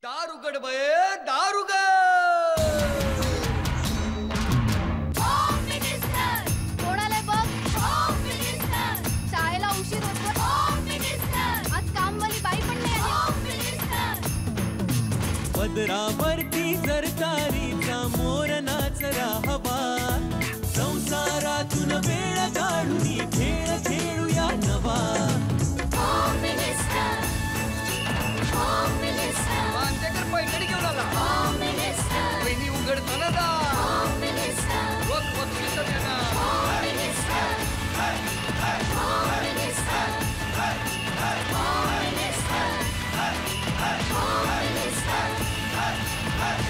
दारुगड बये दारुगड कोणाला बघ होम मिनिस्टर शाळेला उशीर होतो होम मिनिस्टर आज कामवाली बाई पण नाही आली होम मिनिस्टर पदरावरती सरकारीचा मोर नाचरा हवा संसारातून वेळ काढून खेळ खेळूया नवा होम मिनिस्टर मांजेकर पैठणी घेऊन आला होम मिनिस्टर वहिनी उघडताना दा होम मिनिस्टर रोज वकिलीचं देणार home minister home minister home minister home minister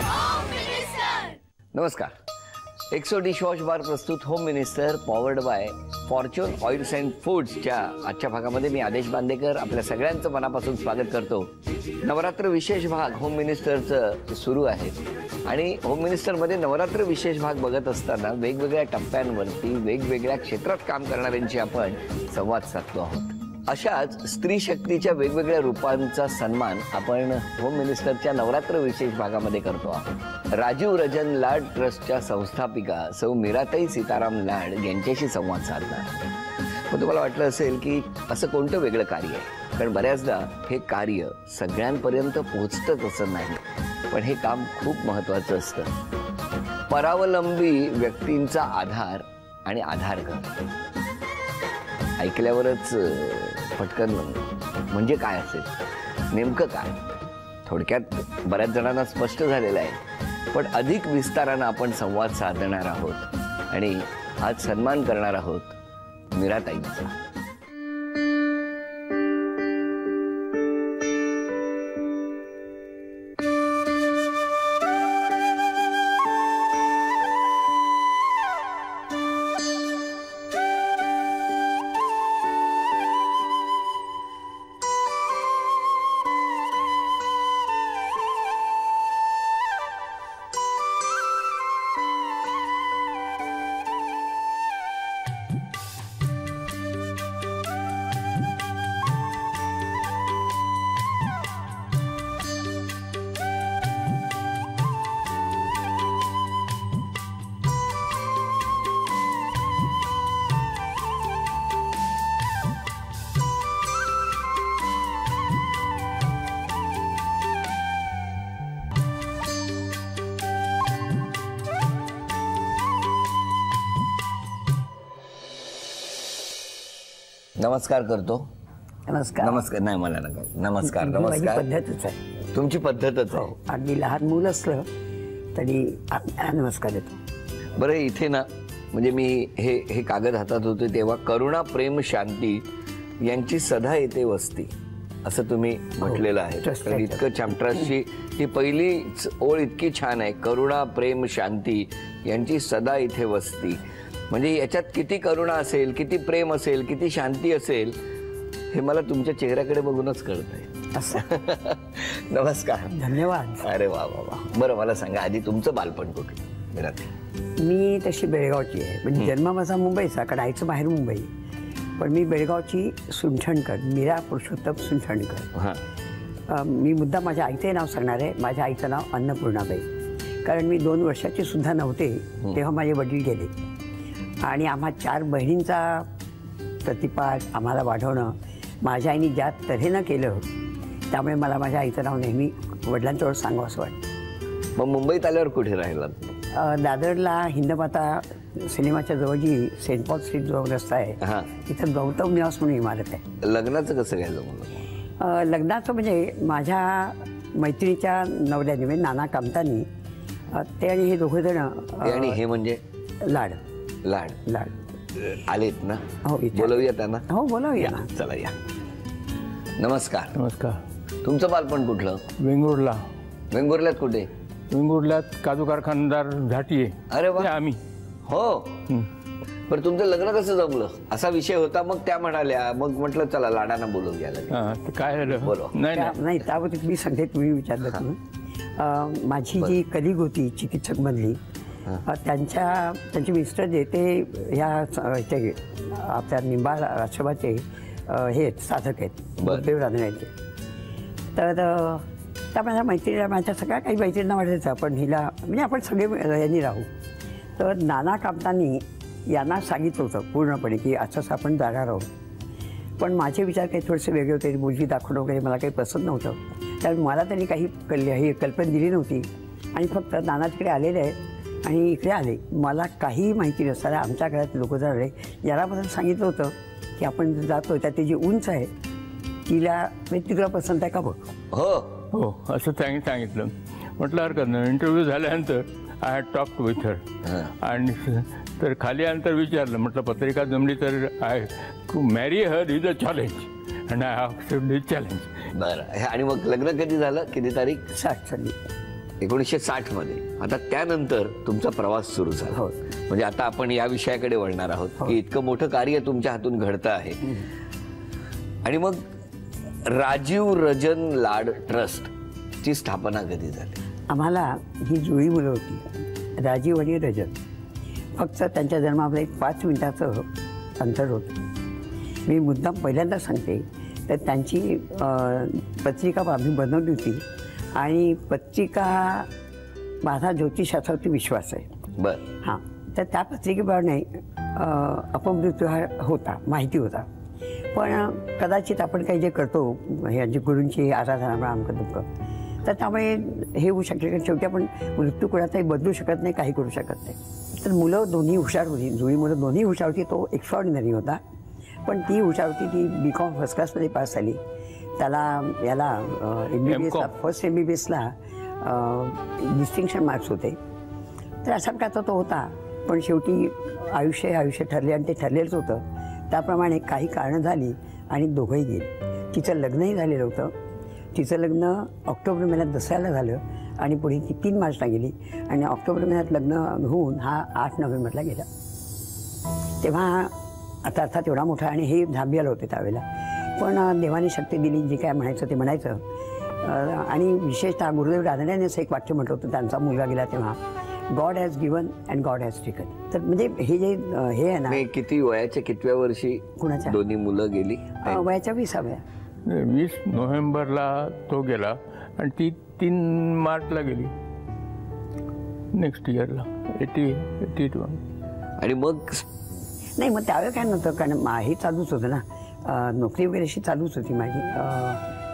home minister नमस्कार. एक्सो डिशवॉश बार प्रस्तुत home minister powered by Fortune oils and फूड्सच्या आजच्या भागामध्ये मी आदेश बांदेकर आपल्या सगळ्यांचं मनापासून स्वागत करतो. नवरात्र विशेष भाग होम मिनिस्टरचं सुरू आहे आणि होम मिनिस्टरमध्ये नवरात्र विशेष भाग बघत असताना वेगवेगळ्या टप्प्यांवरती वेगवेगळ्या क्षेत्रात काम करणाऱ्यांशी आपण संवाद साधतो आहोत. अशाच स्त्री शक्तीच्या वेगवेगळ्या रूपांचा सन्मान आपण होम मिनिस्टरच्या नवरात्र विशेष भागामध्ये करतो आहोत. राजीव रजन लाड ट्रस्टच्या संस्थापिका सौ मीराताई सीताराम लाड यांच्याशी संवाद साधणार. मग तुम्हाला वाटलं असेल की असं कोणतं वेगळं कार्य आहे, कारण बऱ्याचदा हे कार्य सगळ्यांपर्यंत पोहोचतंच असं नाही, पण हे काम खूप महत्त्वाचं असतं. परावलंबी व्यक्तींचा आधार आणि आधारगत ऐकल्यावरच पटकन म्हणजे काय असेल, नेमकं काय, थोडक्यात बऱ्याच जणांना स्पष्ट झालेलं आहे, पण अधिक विस्तारानं आपण संवाद साधणार आहोत आणि आज सन्मान करणार आहोत मीराताईंचा. नमस्कार करतो. नमस्कार. नमस्कार नाही मला नका नमस्कार. नमस्कार. पद्धतच आहे, तुमची पद्धतच आहे. अगदी लहान मूल असलं तरी नमस्कार देतो. बरं, इथे ना म्हणजे मी हे कागद हातात होते तेव्हा करुणा प्रेम शांती यांची सदा येते वस्ती असं तुम्ही म्हटलेलं आहे. तर इतकं छान ट्रस्टची ही पहिलीच ओळ इतकी छान आहे, करुणा प्रेम शांती यांची सदा इथे वस्ती. म्हणजे याच्यात किती करुणा असेल, किती प्रेम असेल, किती शांती असेल हे मला तुमच्या चेहऱ्याकडे बघूनच कळतंय. असं नमस्कार. धन्यवाद. अरे वा वा वा. बरं, मला सांगा आधी तुमचं बालपण कुठलं मीराताई? मी तशी बेळगावची आहे, म्हणजे जन्म माझा मुंबईचा, कारण आईचं बाहेर मुंबई, पण मी बेळगावची सुंठणकर, मीरा पुरुषोत्तम सुंठणकर. हां. मी मुद्दा माझ्या आईचे नाव सांगणार आहे. माझ्या आईचं नाव अन्नपूर्णाबाई, कारण मी 2 वर्षाची सुद्धा नव्हते तेव्हा माझे वडील गेले आणि आम्हा 4 बहिणींचा प्रतिपाद आम्हाला वाढवणं माझ्या आईने ज्या तऱ्हेनं केलं, त्यामुळे मला माझ्या आईचं नाव नेहमी वडिलांजवळ सांगावं असं वाटतं. मग मुंबईत आल्यावर कुठे राहिलात? दादरला हिंदमाता सिनेमाच्या जवळ जी सेंट पॉल स्ट्रीट जो रस्ता आहे, हां, तिथं गौतम निवास म्हणून इमारत आहे. लग्नाचं कसं काय जमलं? लग्नाचं म्हणजे माझ्या मैत्रिणीच्या नवऱ्याने, म्हणजे नाना कामतांनी, ते आणि हे दोघं जण, आणि हे म्हणजे लाड लाड लाड आलेत ना? हो, बोलवूया त्यांना. हो, बोलवूया. चला या. नमस्कार. नमस्कार. तुमचं बालपण कुठलं? वेंगुर्ला. वेंगुर्ल्यात कुठे? वेंगुर्ल्यात काजू कारखानदार झाटीये. अरे वा. आम्ही. हो. बरं, तुमचं लग्न कसं जमलं? असा विषय होता, मग त्या म्हणाल्या, मग म्हटलं चला लाडांना बोलवूया. ते काय झालं? बोलवा. नाही, त्याबद्दल मी सांगते, तुम्ही विचारलं तुम्ही. माझी जी कलिग होती चिकित्सक मधली, त्यांचे मिस्टर जे ते ह्या आपल्या निंबाळ आश्रमाचे हे साधक आहेत, गुरुदेव रानड्यांचे. तर तर माझ्या मैत्रिणीला, माझ्या सगळ्या काही मैत्रिणींना वाटायचं आपण हिला म्हणजे आपण सगळे यांनी राहू. तर नाना कामतांनी यांना सांगितलं होतं पूर्णपणे की असंच आपण जाणार आहोत. पण माझे विचार काही थोडेसे वेगळे होते. मुलगी दाखवणं वगैरे मला काही पसंत नव्हतं. त्यामुळे मला त्यांनी काही ही कल्पना दिली नव्हती. आणि फक्त नाना तिकडे आलेले आहेत आणि इकडे आले. मला काहीही माहिती नसताना आमच्या घरात लोक जाणारे याला मला सांगितलं होतं की आपण जातो त्या ती जी उंच आहे तिला म्हणजे तुला पसंत आहे का बघ. हो हो असं सांगितलं. म्हटलं हरकत नाही. इंटरव्ह्यू झाल्यानंतर I had talked with her. आणि तर खाली अंतर विचारलं. म्हटलं पत्रिका जमली तर I to marry her is a challenge and I accept this challenge. बरं. आणि मग लग्न कधी झालं? किती तारीख? 60 साली. 1960 मध्ये. आता त्यानंतर तुमचा प्रवास सुरू झाला. हो. म्हणजे आता आपण या विषयाकडे वळणार आहोत की इतकं मोठं कार्य तुमच्या हातून घडतं आहे. आणि मग राजीव रजन लाड ट्रस्ट ची स्थापना कधी झाली? आम्हाला ही जुळी मुलं होती, राजीव आणि रजत. फक्त त्यांच्या जन्मामध्ये 5 मिनिटाचं अंतर होतं. मी मुद्दाम पहिल्यांदा सांगते तर त्यांची पत्रिका आम्ही बनवली होती आणि पत्रिका माझा ज्योतिषशास्त्रावरती विश्वास आहे. बरं. हां. तर त्या पत्रिकेप्रमाणे अपमृत्यू हा होता, माहिती होता. पण कदाचित आपण काही जे करतो ह्यांची गुरूंची आराधना आमकं दुःख तर त्यामुळे हे होऊ शकते. कारण शेवटी आपण मृत्यू कोणाचाही बदलू शकत नाही, काही करू शकत नाही. तर मुलं दोन्ही हुशार होती, जुळी मुलं दोन्ही हुशार होती. तो एक्स्ट्रॉर्डिनरी होता. पण ती हुशार होती, ती BCom फर्स्ट क्लासमध्ये पास झाली. त्याला याला MBBSला फर्स्ट MBBSला डिस्टिंक्शन मार्क्स होते. तर अशा प्रकारचा तो होता. पण शेवटी आयुष्य ठरले आणि ते ठरलेलंच होतं. त्याप्रमाणे काही कारणं झाली आणि दोघंही गेले. तिचं लग्नही झालेलं होतं. तिचं लग्न ऑक्टोबर महिन्यात दसऱ्याला झालं आणि पुढे ती 3 मार्चला गेली आणि ऑक्टोबर महिन्यात लग्न होऊन हा 8 नोव्हेंबरला गेला. तेव्हा आता अर्थात एवढा मोठा आणि हे झांबियाला होते त्यावेळेला. पण देवाने शक्ती दिली, जे काय म्हणायचं ते म्हणायचं. आणि विशेषतः गुरुदेव रानड्याने असं एक वाक्य म्हटलं होतं, त्यांचा मुलगा गेला तेव्हा, God has given and God has taken. तर म्हणजे हे जे हे आहे ना. किती वयाच्या कितव्या वर्षी कुणाच्या दोन्ही मुलं गेली? वयाच्या 20व्या. 20 नोव्हेंबरला तो गेला आणि ती 3 मार्चला गेली नेक्स्ट इयरला 81. आणि मग नाही, मग त्यावेळेला काय नव्हतं, कारण हे चालूच होतं ना, नोकरी वगैरे अशी चालूच होती माझी.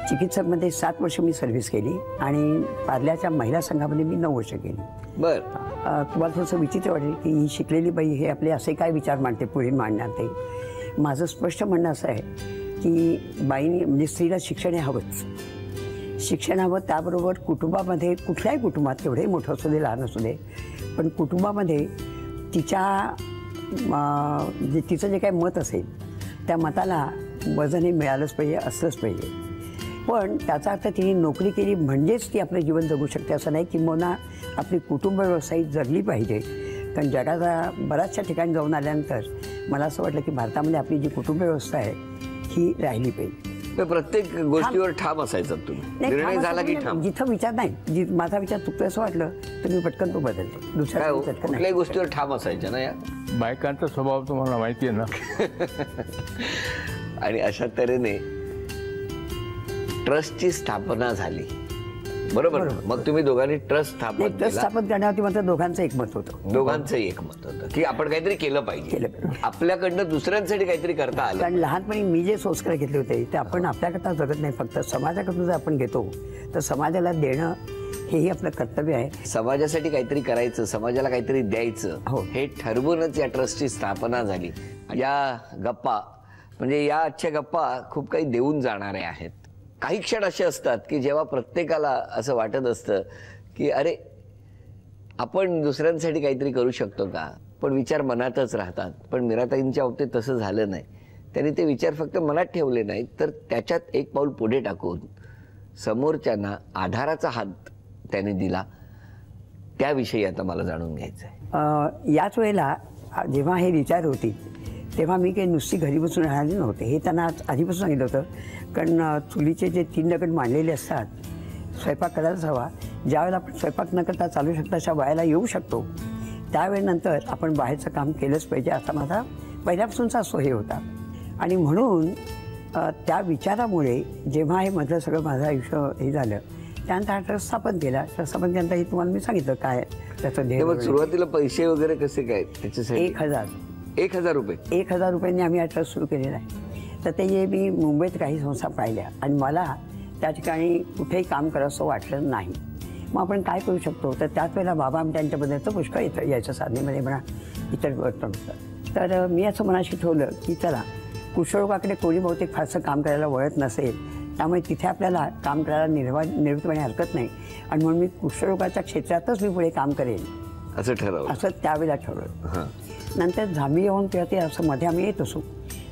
चिकित्सकमध्ये 7 वर्ष मी सर्व्हिस केली आणि पार्ल्याच्या महिला संघामध्ये मी 9 वर्ष केली. बर. तुम्हाला थोडंसं विचित्र वाटेल की ही शिकलेली बाई हे आपले असे काय विचार मांडते पुढे मांडणार. ते माझं स्पष्ट म्हणणं असं आहे की बाईने म्हणजे स्त्रीला शिक्षण हे हवंच. शिक्षण हवं. त्याबरोबर कुटुंबामध्ये, कुठल्याही कुटुंबात, तेवढंही मोठं असू दे लहान असू दे, पण कुटुंबामध्ये तिचं जे काही मत असेल त्या मताला वजन हे मिळालंच पाहिजे, असलंच पाहिजे. पण त्याचा अर्थ तिने नोकरी केली म्हणजेच ती आपलं जीवन जगू शकते असं नाही. किंबहुना आपली कुटुंब व्यवस्था जगली पाहिजे. कारण जगाचा बऱ्याचशा ठिकाणी जाऊन आल्यानंतर मला असं वाटलं की भारतामध्ये आपली जी कुटुंब व्यवस्था आहे ही राहिली पाहिजे. प्रत्येक गोष्टीवर ठाम असायचं तुम्ही. निर्णय झाला की ठाम. जिथं विचार नाही, माझा विचार चुकतोय असं वाटलं तर मी पटकन तो बदलतो. दुसऱ्या कुठल्याही गोष्टीवर ठाम असायच्या ना या बायकांचा स्वभाव तुम्हाला माहिती आहे ना. आणि अशा तऱ्हेने ट्रस्टची स्थापना झाली. बरोबर. मग तुम्ही दोघांनी ट्रस्ट स्थापन करण्यावरती मात्र दोघांचं एकमत होतं. दोघांचं एकमत होतं की आपण काहीतरी केलं पाहिजे, आपल्याकडनं दुसऱ्यांसाठी काहीतरी करता आलं. कारण लहानपणी मी जे संस्कार घेतले होते ते आपण आपल्याकरता जगत नाही, फक्त समाजाकडून जर आपण घेतो तर समाजाला देणं हेही आपलं कर्तव्य आहे. समाजासाठी काहीतरी करायचं, समाजाला काहीतरी द्यायचं, हे ठरवूनच या ट्रस्टची स्थापना झाली. या गप्पा म्हणजे या आजच्या गप्पा खूप काही देऊन जाणाऱ्या आहेत. काही क्षण असे असतात की जेव्हा प्रत्येकाला असं वाटत असतं की अरे आपण दुसऱ्यांसाठी काहीतरी करू शकतो का, पण विचार मनातच राहतात. पण मीराताईंच्या बाबतीत तसं झालं नाही. त्यांनी ते विचार फक्त मनात ठेवले नाहीत, तर त्याच्यात एक पाऊल पुढे टाकून समोरच्यांना आधाराचा हात त्यांनी दिला. त्याविषयी आता मला जाणून घ्यायचं आहे. याच वेळेला जेव्हा हे विचार होती तेव्हा मी काही नुसती घरी बसून राहणारी नव्हते, हे त्यांना आधीपासून सांगितलं होतं. कारण चुलीचे जे 3 दगड मांडलेले असतात, स्वयंपाक करायलाच हवा. ज्यावेळेला आपण स्वयंपाक न करता चालू शकता अशा वयाला येऊ शकतो त्यावेळेनंतर आपण बाहेरचं काम केलंच पाहिजे असा माझा पहिल्यापासूनचा हे होता. आणि म्हणून त्या विचारामुळे जेव्हा हे मधलं सगळं माझं आयुष्य हे झालं त्यानंतर हा ट्रस्ट स्थापन केला. ट्रस्ट स्थापन केल्यानंतर हे तुम्हाला मी सांगितलं काय त्याचं ध्येय. मग सुरुवातीला पैसे वगैरे कसे काय त्याच्यासाठी? 1,000 रुपये. 1,000 रुपयांनी आम्ही हा ट्रस्ट सुरू केलेला आहे. तर ते मी मुंबईत काही संस्था पाहिल्या आणि मला त्या ठिकाणी कुठेही काम करावंसं वाटलं नाही. मग आपण काय करू शकतो? तर त्याच वेळेला बाबा त्यांच्याबद्दलचं पुष्कळ याच्या साधनेमध्ये म्हणा इतर गोष्ट. तर मी असं मनाशी ठेवलं की चला, कुष्ठरोगाकडे कोणी बहुतेक फारसं काम करायला वळत नसेल, त्यामुळे तिथे आपल्याला काम करायला निवृत्तपणे हरकत नाही. आणि म्हणून मी कुष्ठरोगाच्या क्षेत्रातच मी पुढे काम करेन असं ठरवलं. असं त्यावेळेला ठरवलं. नंतर झांबी येऊन किंवा ते असं मध्ये आम्ही येत असू.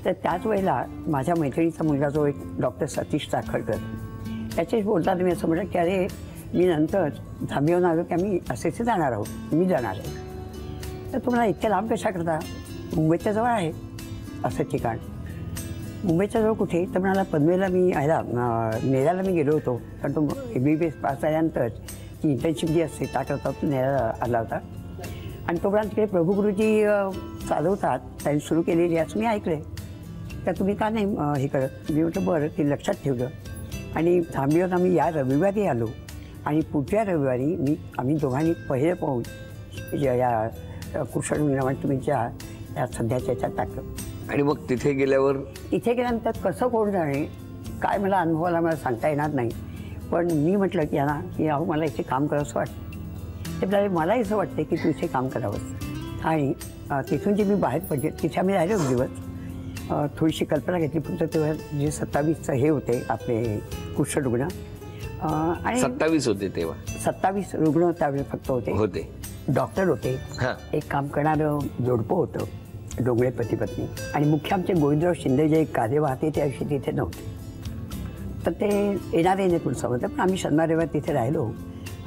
तर त्याच वेळेला माझ्या मैत्रिणीचा मुलगा जो एक डॉक्टर सतीश चाखळकर, त्याच्याशी बोलताना मी असं म्हटलं की अरे मी नंतर झांबी येऊन आलो की आम्ही असेच जाणार आहोत, मी जाणार आहे. तर तुम्हाला इतक्या लांब कशा करता? मुंबईच्या जवळ आहे असं ठिकाण. मुंबईच्या जवळ कुठे? तर म्हणाला पनवेलला मी नेराला मी गेलो होतो, कारण तो MBBS पास झाल्यानंतर ती इंटर्नशिप जी असते त्याकरता तो नेराला आला होता. आणि तोपर्यंत तिकडे प्रभुगुरुजी चालवतात, त्यांनी सुरू केलेली असं मी ऐकलं. तर तुम्ही का नाही हे करत? मी म्हटलं बरं, ते लक्षात ठेवलं. आणि थांबीवर आम्ही या रविवारी आलो आणि पुढच्या रविवारी आम्ही दोघांनी पहिलं पाऊल या कुष्ठरोगनिवारणच्या या सध्याच्या याच्यात टाकलं. आणि मग तिथे गेल्यानंतर कसं कोण जाणे, काय मला अनुभवाला मला सांगता येणार नाही. पण मी म्हटलं की यांना की अहो मला इथे काम करावंसं वाटतं. ते म्हणाले मलाही असं वाटतं की तू इथे काम करावंस. आणि तिथून जे मी बाहेर पडले तिथे आम्ही राहिलो एक दिवस. थोडीशी कल्पना घेतली. फक्त तेव्हा जे 27 हे होते आपले कुष्ठरुग्ण आणि 27 होते तेव्हा. 27 रुग्ण त्यावेळेस फक्त होते. डॉक्टर होते, एक काम करणारं जोडपं होतं, डोंगळे पती पत्नी, आणि मुख्य आमचे गोविंदराव शिंदे जे कार्यवाहते ते अशी तिथे नव्हते. तर ते येणारे नाही पुढचं होतं. पण आम्ही शनिवार रविवार तिथे राहिलो.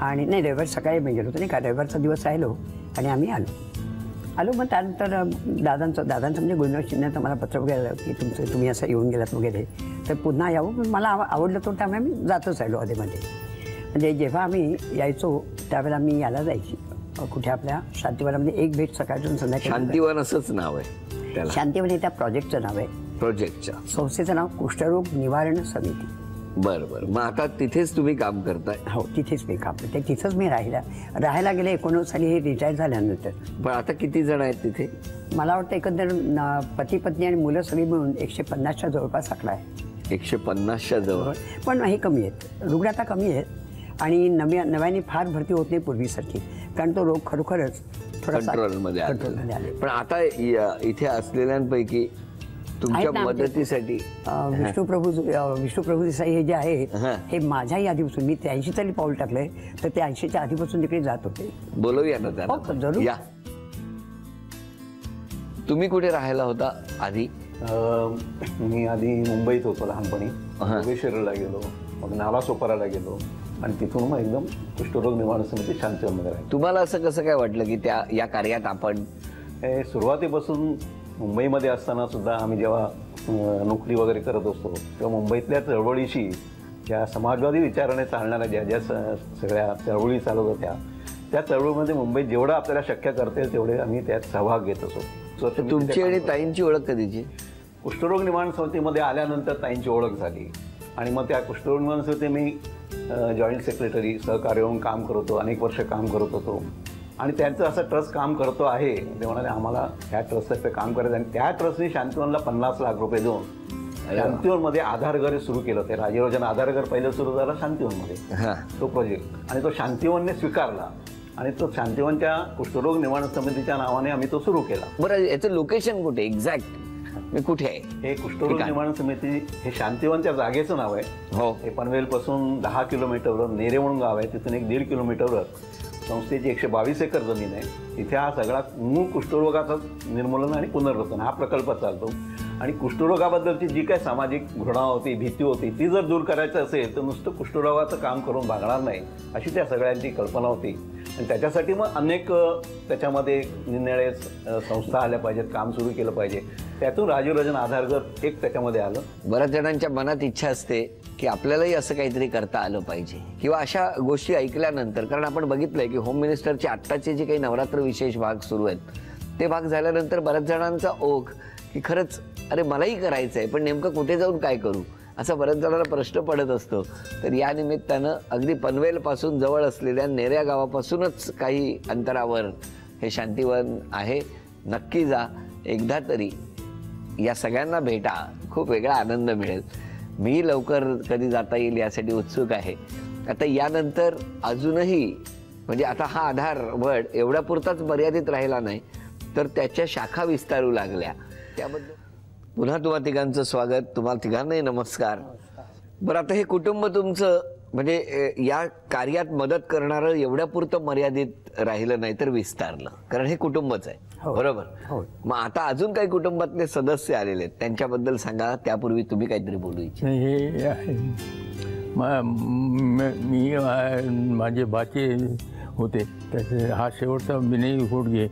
आणि नाही, रविवार सकाळी मी गेलो होतो नाही का, रविवारचा दिवस राहिलो आणि आम्ही आलो. मग त्यानंतर दादांचं म्हणजे गोविंदराव शिंदेचं मला पत्र वगैरे की तुम्ही असं येऊन गेलात वगैरे, तर पुन्हा यावं. पण मला आवडलं तो, त्यामुळे आम्ही जातच राहिलो आधीमध्ये. म्हणजे जेव्हा आम्ही यायचो त्यावेळेला मी याला जायची, कुठे आपल्या शांतिवनामध्ये एक भेट सकाळपासून संध्याकाळी. शांतिवन असंच नाव आहे त्याला? शांतिवन हे त्या प्रोजेक्टचं नाव आहे. प्रोजेक्टच्या संस्थेचं नाव कुष्ठरोग निवारण समिती. बरं. मग आता तिथेच तुम्ही काम करताय? हो, तिथेच मी काम करते. तिथंच मी राहायला गेले. 19 साली हे रिटायर झाल्यानंतर. पण आता किती जण आहेत तिथे? मला वाटतं एकंदर पती पत्नी आणि मुलं सगळी मिळून 150च्या जवळपास आकडा आहे. 150च्या जवळ. पण हे कमी आहेत, रुग्ण आता कमी आहेत. आणि नव्याने फार भरती होत नाही पूर्वीसारखी, कारण तो रोग खरोखरच कंट्रोलमध्ये आले. पण आता इथे असलेल्यांपैकी तुमच्या मदतीसाठी विष्णुप्रभू देसाई हे जे आहेत, हे माझ्याही आधीपासून, मी 83 साली पाऊल टाकलंय, तर ते 80च्या आधीपासून तिकडे जात होते. बोलवूया ना त्यांना. जरूर या. तुम्ही कुठे राहायला होता आधी? मी आधी मुंबईत होतो लहानपणी. योगेश्वरीला गेलो, मग नालासोपाराला गेलो, आणि तिथून मग एकदम कुष्ठरोग निवारण समिती शांतिवनमध्ये राहिलो. तुम्हाला असं कसं काय वाटलं की या कार्यात आपण? सुरुवातीपासून मुंबईमध्ये असताना सुद्धा आम्ही जेव्हा नोकरी वगैरे करत असतो तेव्हा मुंबईतल्या चळवळीशी, ज्या समाजवादी विचाराने चालणाऱ्या ज्या सगळ्या चळवळी चालत होत्या, त्या चळवळीमध्ये मुंबईत जेवढं आपल्याला शक्य करता येईल तेवढे आम्ही त्यात सहभाग घेत असतो. तुमची आणि ताईंची ओळख कधीची? कुष्ठरोग निवारण समितीमध्ये आल्यानंतर ताईंची ओळख झाली. आणि मग त्या कुष्ठरोग निवारण समिती मी जॉईंट सेक्रेटरी सहकार्य म्हणून काम करत होतो, अनेक वर्ष काम करत होतो. आणि त्यांचं असं ट्रस्ट काम करतो आहे, ते म्हणाले आम्हाला ह्या ट्रस्टतर्फे काम करायचं. आणि त्या ट्रस्टने शांतिवनला 50 लाख रुपये देऊन शांतिवनमध्ये आधारघर सुरू केलं. ते राजयोजन आधारघर पहिलं सुरू झालं शांतिवनमध्ये, तो प्रोजेक्ट. आणि तो शांतिवनने स्वीकारला आणि तो शांतिवनच्या कुष्ठरोग निवारण समितीच्या नावाने आम्ही तो सुरू केला. बरं, याचं लोकेशन कुठे एक्झॅक्ट कुठे आहे हे कुष्ठरोग निवारण समिती? हे शांतिवनच्या जागेचं नाव आहे. हो, हे पनवेलपासून 10 किलोमीटरवर नेरे म्हणून गाव आहे, तिथून एक 1.5 किलोमीटरवर संस्थेची 122 एकर जमीन आहे. तिथे हा सगळा मूळ कुष्ठरोगाचं निर्मूलन आणि पुनर्वसन हा प्रकल्प चालतो. आणि कुष्ठरोगाबद्दलची जी काही सामाजिक घृणा होती, भीती होती, ती जर दूर करायचं असेल तर नुसतं कुष्ठरोगाचं काम करून भागणार नाही, अशी त्या सगळ्यांची कल्पना होती. आणि त्याच्यासाठी मग अनेक त्याच्यामध्ये निरनिराळे संस्था आल्या पाहिजेत, काम सुरू केलं पाहिजे. त्यातून राजयोजन आधारघर एक त्याच्यामध्ये आलं. बऱ्याच जणांच्या मनात इच्छा असते की आपल्यालाही असं काहीतरी करता आलं पाहिजे, किंवा अशा गोष्टी ऐकल्यानंतर. कारण आपण बघितलंय की होम मिनिस्टरचे आत्ताचे जे काही नवरात्र विशेष भाग सुरू आहेत, ते भाग झाल्यानंतर बऱ्याच जणांचा ओघ की खरंच अरे मलाही करायचं आहे, पण नेमकं कुठे जाऊन काय करू, असा बऱ्याच जणांना प्रश्न पडत असतो. तर या निमित्तानं अगदी पनवेलपासून जवळ असलेल्या नेऱ्या गावापासूनच काही अंतरावर हे शांतीवन आहे. नक्की जा, एकदा तरी या सगळ्यांना भेटा, खूप वेगळा आनंद मिळेल. मी लवकर कधी जाता येईल यासाठी उत्सुक आहे. आता यानंतर अजूनही म्हणजे आता हा आधार वड एवढ्यापुरताच मर्यादित राहिला नाही, तर त्याच्या शाखा विस्तारू लागल्या. त्याबद्दल पुन्हा तुम्हा तिघांचं स्वागत. तुम्हाला तिघांनाही नमस्कार. बरं, आता हे कुटुंब तुमचं म्हणजे या कार्यात मदत करणारं एवढ्यापुरतं मर्यादित राहिलं नाही, तर विस्तारलं, कारण हे कुटुंबच आहे. बरोबर. मग आता अजून काही कुटुंबातले सदस्य आलेले आहेत, त्यांच्याबद्दल सांगा. त्यापूर्वी तुम्ही काहीतरी बोलू इच्छिता. हे आहे मी माझे बाचे होते, त्याचे हा शेवटचा विनय घोडगे,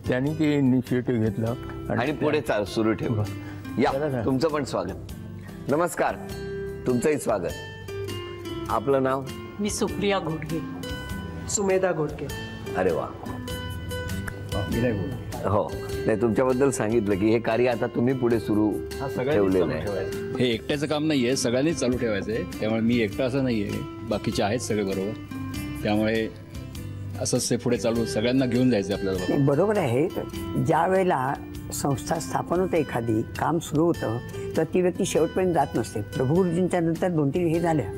त्यांनी ते इनिशिएटिव्ह घेतला आणि पुढे सुरू ठेवलं. या, तुमचं पण स्वागत. नमस्कार, तुमचंही स्वागत. आपलं नाव? मी सुप्रिया घोडगे. सुमेधा घोडगे. अरे वा. हो, नाही, तुमच्याबद्दल सांगितलं की हे कार्य आता तुम्ही पुढे सुरू ठेवलेलं आहे. हे एकट्याचं काम नाहीये, सगळ्यांनीच चालू ठेवायचं आहे. त्यामुळे मी एकटा असं नाहीये, बाकीचे आहेत सगळे बरोबर. त्यामुळे असंच ते पुढे चालू सगळ्यांना घेऊन जायचं आपल्याला. बरोबर आहे. ज्या वेळेला संस्था स्थापन होते, एखादी काम सुरू होतं, तर ती व्यक्ती शेवटपर्यंत जात नसते. प्रभुगुरुजींच्या नंतर 2-3 हे झाल्या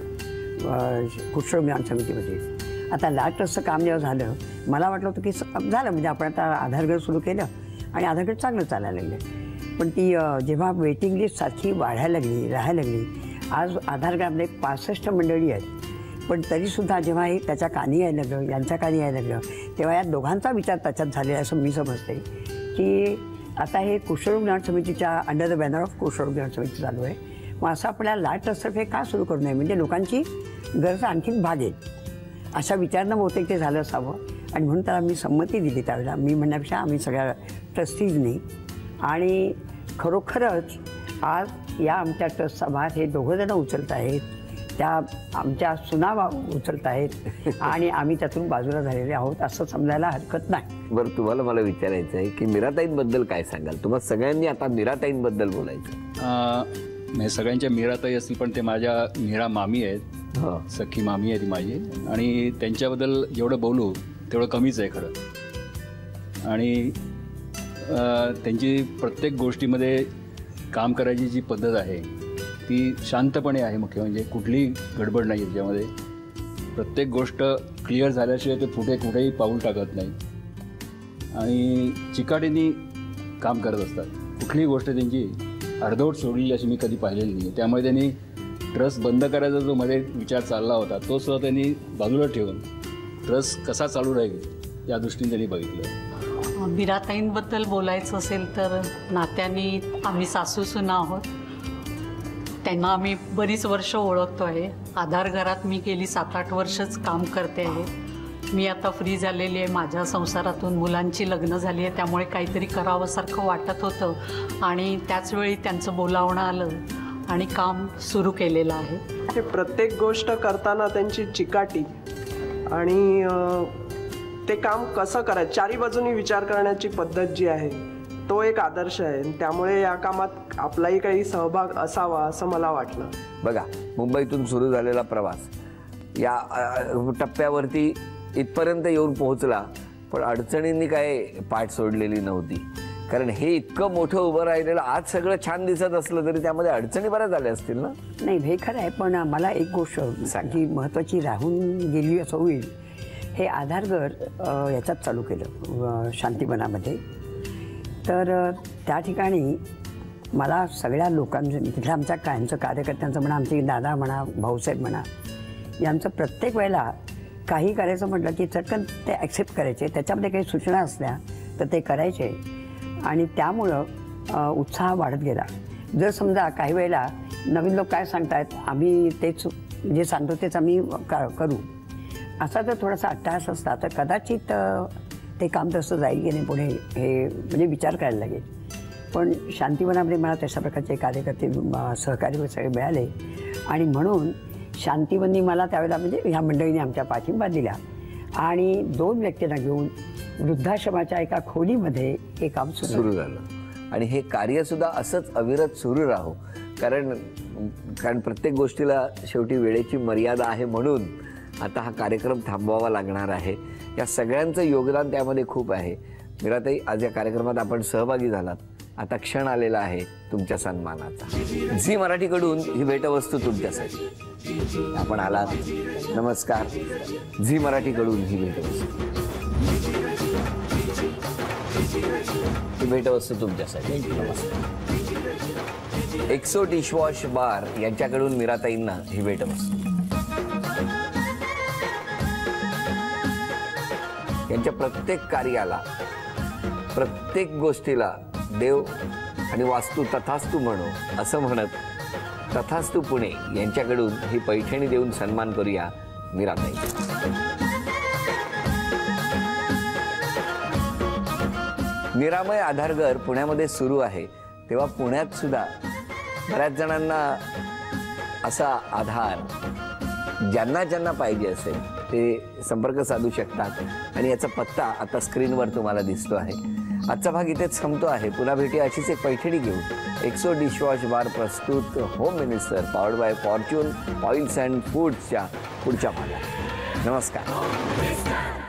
कुष्ठरोग निवारण समितीमध्ये. आता लास्ट ट्रस्टचं काम जेव्हा झालं, मला वाटलं होतं की झालं म्हणजे आपण आता आधारगड सुरू केलं आणि आधारगड चांगलं चालायला लागलं. पण ती जेव्हा वेटिंग लिस्ट सारखी वाढायला लागली, राहायला लागली, आज आधारगडमध्ये 65 मंडळी आहेत. पण तरीसुद्धा जेव्हा हे त्याच्या कानी यायला लागलं, यांच्या कानी यायला लागलं, तेव्हा या दोघांचा विचार त्याच्यात झालेला असं मी समजते की आता हे कुष्ठरोग निवारण समितीच्या अंडर द बॅनर ऑफ कुष्ठरोग निवारण समिती चालू आहे. मग असं आपल्याला लास्ट ट्रस्टतर्फे का सुरू करू नये, म्हणजे लोकांची गरज आणखीन भागेल अशा विचारानं बहुतेक ते झालं असावं. आणि म्हणून त्याला मी संमती दिली त्यावेळेला. मी म्हणण्यापेक्षा आम्ही सगळ्या ट्रस्टीजनी. आणि खरोखरच आज या आमच्या ट्रस्टचा भार हे दोघंजणं उचलत आहेत, त्या आमच्या सुना उचलत आहेत आणि आम्ही त्यातून बाजूला झालेले आहोत असं समजायला हरकत नाही. बरं, तुम्हाला मला विचारायचं आहे की मीराताईंबद्दल काय सांगाल? तुम्हाला सगळ्यांनी आता मीराताईंबद्दल बोलायचं. सगळ्यांच्या मीराताई असतील, पण ते माझ्या मीरा मामी आहेत, सख्खी मामी आहे ती माझी. आणि त्यांच्याबद्दल जेवढं बोलू तेवढं कमीच आहे खरं. आणि त्यांची प्रत्येक गोष्टीमध्ये काम करायची जी पद्धत आहे ती शांतपणे आहे. मुख्य म्हणजे कुठलीही गडबड नाही त्याच्यामध्ये. प्रत्येक गोष्ट क्लिअर झाल्याशिवाय ते कुठेही पाऊल टाकत नाही आणि चिकाटीने काम करत असतात. कुठलीही गोष्ट त्यांची अर्धवट सोडलेली अशी मी कधी पाहिलेली नाही. त्यामुळे त्यांनी ट्रस्ट बंद करायचा जो मध्ये विचार चालला होता तो सुद्धा त्यांनी बाजूला ठेवून ट्रस्ट कसा चालू राहील या दृष्टीने त्यांनी बघितलं. मीराताईंबद्दल बोलायचं असेल तर नात्याने आम्ही सासूसुना आहोत. त्यांना आम्ही बरीच वर्ष ओळखतो आहे. आधार घरात मी गेली 7-8 वर्षच काम करते आहे. मी आता फ्री झालेली आहे. माझ्या संसारातून मुलांची लग्न झाली आहे, त्यामुळे काहीतरी करावंसारखं वाटत होतं आणि त्याचवेळी त्यांचं बोलावणं आलं आणि काम सुरू केलेलं आहे. प्रत्येक गोष्ट करताना त्यांची चिकाटी आणि ते काम कसं करायचं, चारी बाजूनी विचार करण्याची पद्धत जी आहे तो एक आदर्श आहे. त्यामुळे या कामात आपलाही काही सहभाग असावा असं मला वाटलं. बघा, मुंबईतून सुरू झालेला प्रवास या टप्प्यावरती इथपर्यंत येऊन पोहोचला, पण अडचणींनी काय पाठ सोडलेली नव्हती. कारण हे इतकं मोठं उभं राहिलेलं, आज सगळं छान दिसत असलं तरी त्यामध्ये अडचणी बऱ्याच आल्या असतील ना? नाही, हे खरं आहे. पण मला एक गोष्ट जी महत्त्वाची राहून गेली असं होईल, हे आधारगड याच्यात चालू केलं शांतीवनामध्ये. तर त्या ठिकाणी मला सगळ्या लोकांचं, तिथल्या आमच्या कायमचं कार्यकर्त्यांचं म्हणा, आमचे दादा म्हणा, भाऊसाहेब म्हणा, यांचं प्रत्येक वेळेला काही करायचं म्हटलं की चटकन ते ॲक्सेप्ट करायचे. त्याच्यामध्ये काही सूचना असल्या तर ते करायचे आणि त्यामुळं उत्साह वाढत गेला. जर समजा काही वेळेला नवीन लोक काय सांगतायत, आम्ही तेच जे सांगतो तेच आम्ही करू, असा जर थोडासा अट्टहास असता तर कदाचित ते काम तसं जाईल की नाही पुढे हे म्हणजे विचार करायला लागेल. पण शांतीवनामध्ये मला तशा प्रकारचे कार्यकर्ते सहकारी सगळे मिळाले आणि म्हणून शांतीवननी मला त्यावेळेला म्हणजे ह्या मंडळीने आमच्या पाठिंबा दिला आणि 2 व्यक्तींना घेऊन वृद्धाश्रमाच्या एका खोलीमध्ये हे काम सुरू झालं. आणि हे कार्यसुद्धा असंच अविरत सुरू राहो, कारण कारण प्रत्येक गोष्टीला शेवटी वेळेची मर्यादा आहे, म्हणून आता हा कार्यक्रम थांबवावा लागणार आहे. या सगळ्यांचं योगदान त्यामध्ये खूप आहे. मीराताई, आज या कार्यक्रमात आपण सहभागी झालात. आता क्षण आलेला आहे तुमच्या सन्मानाचा. झी मराठीकडून ही भेटवस्तू तुमच्यासाठी. आपण आलात, नमस्कार. झी मराठीकडून ही भेटवस्तू, ही भेटवस्तू तुमच्यासाठी. नमस्कार. एक्सो डिशवॉश बार यांच्याकडून मीराताईंना ही भेटवस्तू. यांच्या प्रत्येक कार्याला, प्रत्येक गोष्टीला देव आणि वास्तू तथास्तू म्हणू असं म्हणत तथास्तू पुणे यांच्याकडून ही पैठणी देऊन सन्मान करूया मीराताई. निरामय आधारघर पुण्यामध्ये सुरू आहे, तेव्हा पुण्यात सुद्धा बऱ्याच जणांना असा आधार ज्यांना ज्यांना पाहिजे असेल ते संपर्क साधू शकतात. आणि याचा पत्ता आता स्क्रीनवर तुम्हाला दिसतो आहे. आजचा भाग इथेच संपतो आहे. पुन्हा भेटूया अशीच एक पैठणी घेऊन. एक्सो डिशवॉश बार प्रस्तुत home minister powered by Fortune oils and फूड्सच्या पुढच्या भागात. नमस्कार.